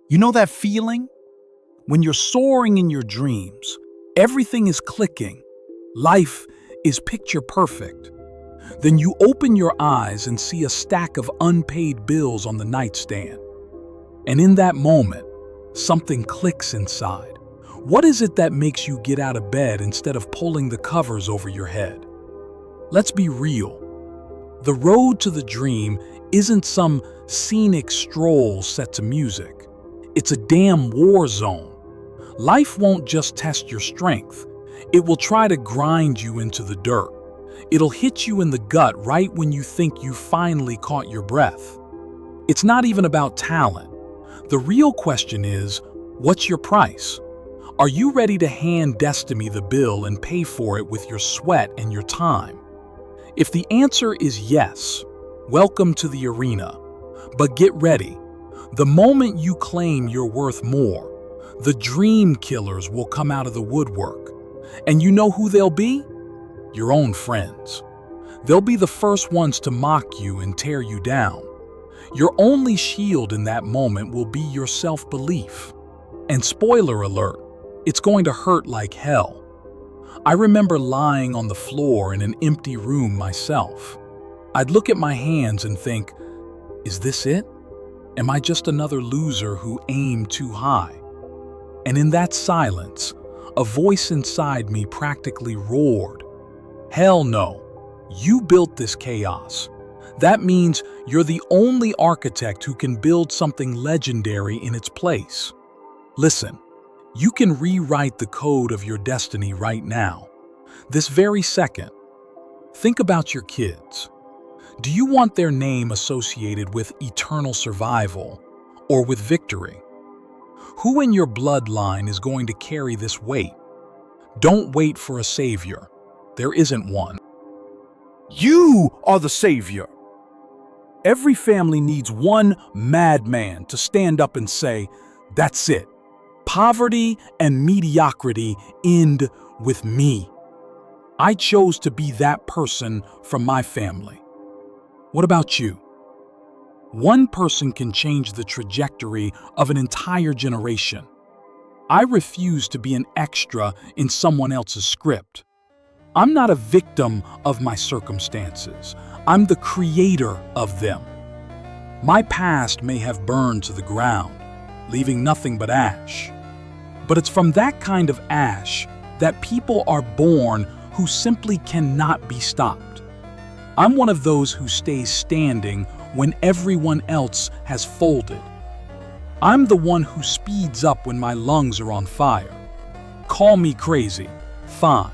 You know that feeling? When you're soaring in your dreams, everything is clicking, life is picture perfect. Then you open your eyes and see a stack of unpaid bills on the nightstand. And in that moment, something clicks inside. What is it that makes you get out of bed instead of pulling the covers over your head? Let's be real. The road to the dream isn't some scenic stroll set to music. It's a damn war zone. Life won't just test your strength. It will try to grind you into the dirt. It'll hit you in the gut right when you think you finally caught your breath. It's not even about talent. The real question is, what's your price? Are you ready to hand destiny the bill and pay for it with your sweat and your time? If the answer is yes, welcome to the arena. But get ready. The moment you claim you're worth more, the dream killers will come out of the woodwork. And you know who they'll be? Your own friends. They'll be the first ones to mock you and tear you down. Your only shield in that moment will be your self-belief. And spoiler alert, it's going to hurt like hell. I remember lying on the floor in an empty room myself. I'd look at my hands and think, is this it? Am I just another loser who aimed too high? And in that silence, a voice inside me practically roared, hell no, you built this chaos. That means you're the only architect who can build something legendary in its place. Listen, you can rewrite the code of your destiny right now, this very second. Think about your kids. Do you want their name associated with eternal survival or with victory? Who in your bloodline is going to carry this weight? Don't wait for a savior. There isn't one. You are the savior. Every family needs one madman to stand up and say, that's it. Poverty and mediocrity end with me. I chose to be that person from my family. What about you? One person can change the trajectory of an entire generation. I refuse to be an extra in someone else's script. I'm not a victim of my circumstances. I'm the creator of them. My past may have burned to the ground, leaving nothing but ash. But it's from that kind of ash that people are born who simply cannot be stopped. I'm one of those who stays standing when everyone else has folded. I'm the one who speeds up when my lungs are on fire. Call me crazy, fine.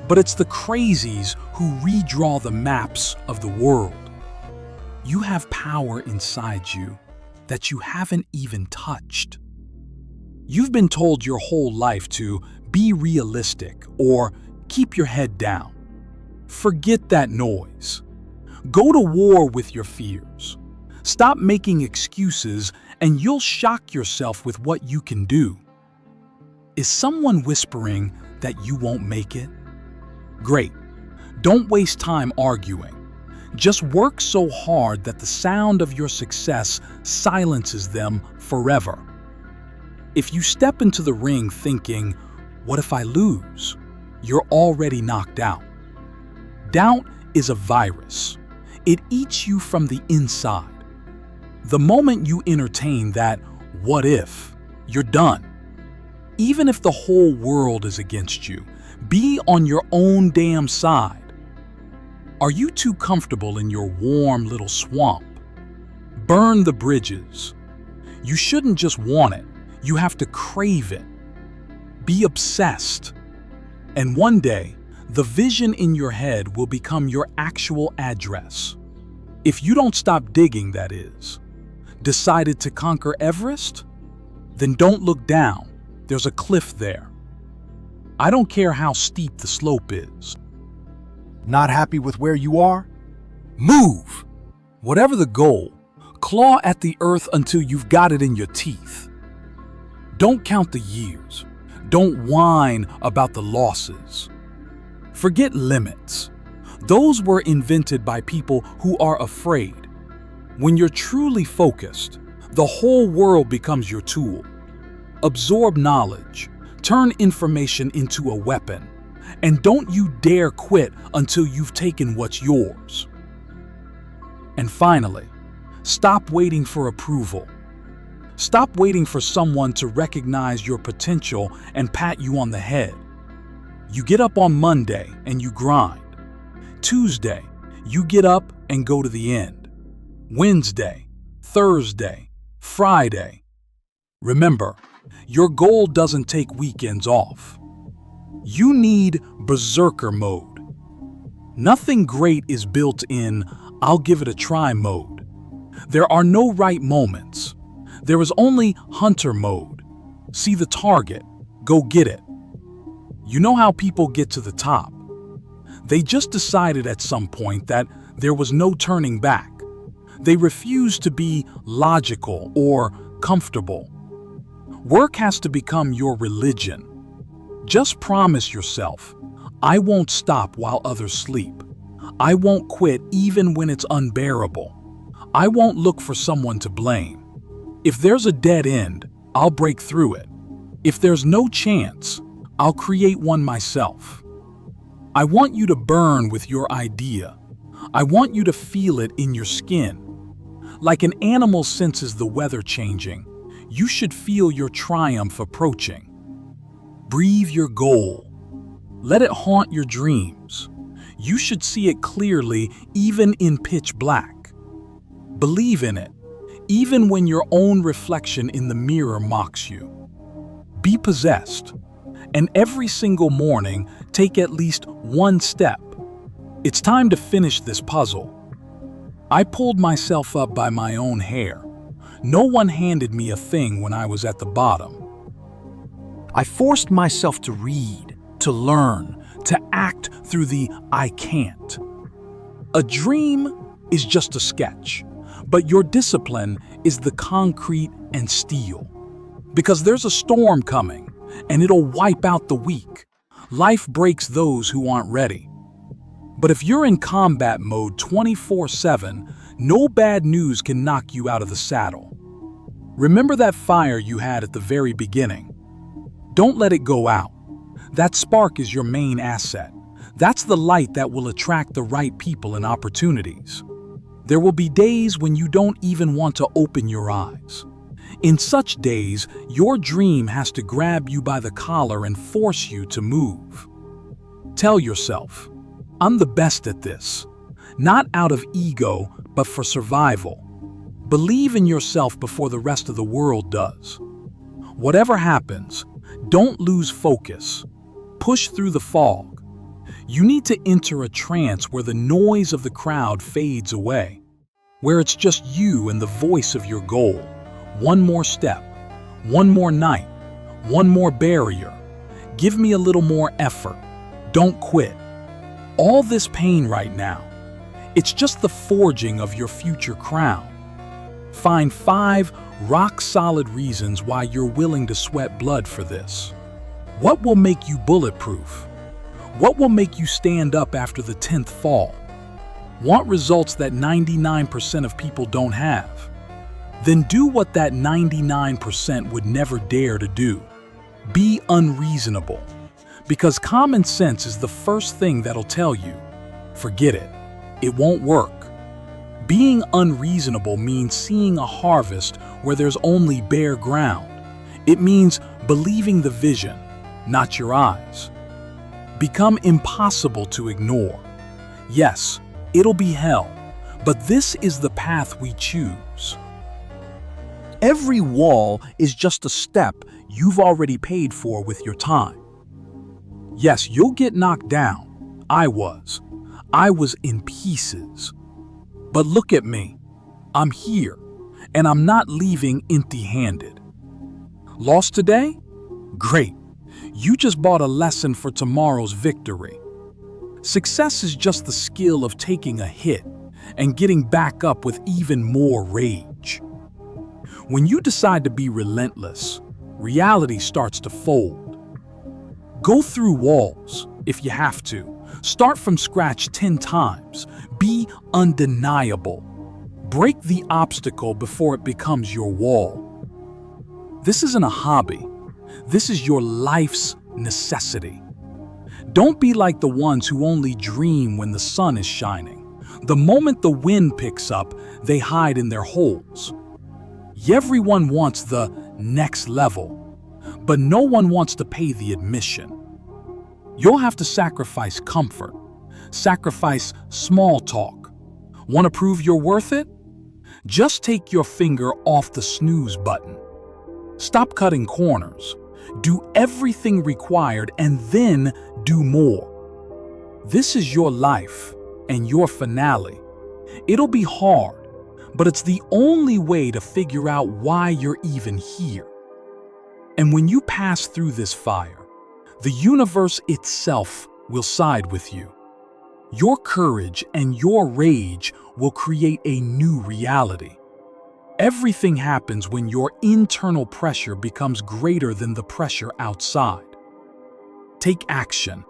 But it's the crazies who redraw the maps of the world. You have power inside you that you haven't even touched. You've been told your whole life to be realistic or keep your head down. Forget that noise. Go to war with your fears. Stop making excuses and you'll shock yourself with what you can do. Is someone whispering that you won't make it? Great. Don't waste time arguing. Just work so hard that the sound of your success silences them forever. If you step into the ring thinking, what if I lose? You're already knocked out. Doubt is a virus. It eats you from the inside. The moment you entertain that what if, you're done. Even if the whole world is against you, be on your own damn side. Are you too comfortable in your warm little swamp? Burn the bridges. You shouldn't just want it, you have to crave it. Be obsessed. And one day, the vision in your head will become your actual address. If you don't stop digging, that is. Decided to conquer Everest? Then don't look down. There's a cliff there. I don't care how steep the slope is. Not happy with where you are? Move! Whatever the goal, claw at the earth until you've got it in your teeth. Don't count the years. Don't whine about the losses. Forget limits. Those were invented by people who are afraid. When you're truly focused, The whole world becomes your tool. Absorb knowledge, turn information into a weapon, and don't you dare quit until you've taken what's yours. And finally, stop waiting for approval. Stop waiting for someone to recognize your potential and pat you on the head. You get up on Monday and you grind. Tuesday, you get up and go to the end. Wednesday, Thursday, Friday. Remember, your goal doesn't take weekends off. You need Berserker Mode. Nothing great is built in I'll give it a try mode. There are no right moments. There is only Hunter Mode. See the target, go get it. You know how people get to the top. They just decided at some point that there was no turning back. They refused to be logical or comfortable. Work has to become your religion. Just promise yourself, I won't stop while others sleep. I won't quit even when it's unbearable. I won't look for someone to blame. If there's a dead end, I'll break through it. If there's no chance, I'll create one myself. I want you to burn with your idea. I want you to feel it in your skin. Like an animal senses the weather changing, you should feel your triumph approaching. Breathe your goal. Let it haunt your dreams. You should see it clearly even in pitch black. Believe in it, even when your own reflection in the mirror mocks you. Be possessed, and every single morning take at least one step. It's time to finish this puzzle. I pulled myself up by my own hair. No one handed me a thing when I was at the bottom. I forced myself to read, to learn, to act through the I can't. A dream is just a sketch, but your discipline is the concrete and steel. Because there's a storm coming, and it'll wipe out the weak. Life breaks those who aren't ready. But if you're in combat mode 24/7, no bad news can knock you out of the saddle. Remember that fire you had at the very beginning. Don't let it go out. That spark is your main asset. That's the light that will attract the right people and opportunities. There will be days when you don't even want to open your eyes. In such days, your dream has to grab you by the collar and force you to move. Tell yourself, I'm the best at this. Not out of ego, but for survival. Believe in yourself before the rest of the world does. Whatever happens, don't lose focus. Push through the fog. You need to enter a trance where the noise of the crowd fades away, where it's just you and the voice of your goal. One more step, one more night, one more barrier. Give me a little more effort. Don't quit. All this pain right now, it's just the forging of your future crown. Find 5 rock-solid reasons why you're willing to sweat blood for this. What will make you bulletproof? What will make you stand up after the 10th fall? Want results that 99% of people don't have? Then do what that 99% would never dare to do. Be unreasonable. Because common sense is the first thing that'll tell you, forget it, it won't work. Being unreasonable means seeing a harvest where there's only bare ground. It means believing the vision, not your eyes. Become impossible to ignore. Yes, it'll be hell, but this is the path we choose. Every wall is just a step you've already paid for with your time. Yes, you'll get knocked down. I was in pieces. But look at me. I'm here, and I'm not leaving empty-handed. Lost today? Great. You just bought a lesson for tomorrow's victory. Success is just the skill of taking a hit and getting back up with even more rage. When you decide to be relentless, reality starts to fold. Go through walls, if you have to. Start from scratch 10 times. Be undeniable. Break the obstacle before it becomes your wall. This isn't a hobby. This is your life's necessity. Don't be like the ones who only dream when the sun is shining. The moment the wind picks up, they hide in their holes. Everyone wants the next level, but no one wants to pay the admission. You'll have to sacrifice comfort, sacrifice small talk. Want to prove you're worth it? Just take your finger off the snooze button. Stop cutting corners. Do everything required and then do more. This is your life and your finale. It'll be hard, but it's the only way to figure out why you're even here. And when you pass through this fire, the universe itself will side with you. Your courage and your rage will create a new reality. Everything happens when your internal pressure becomes greater than the pressure outside. Take action.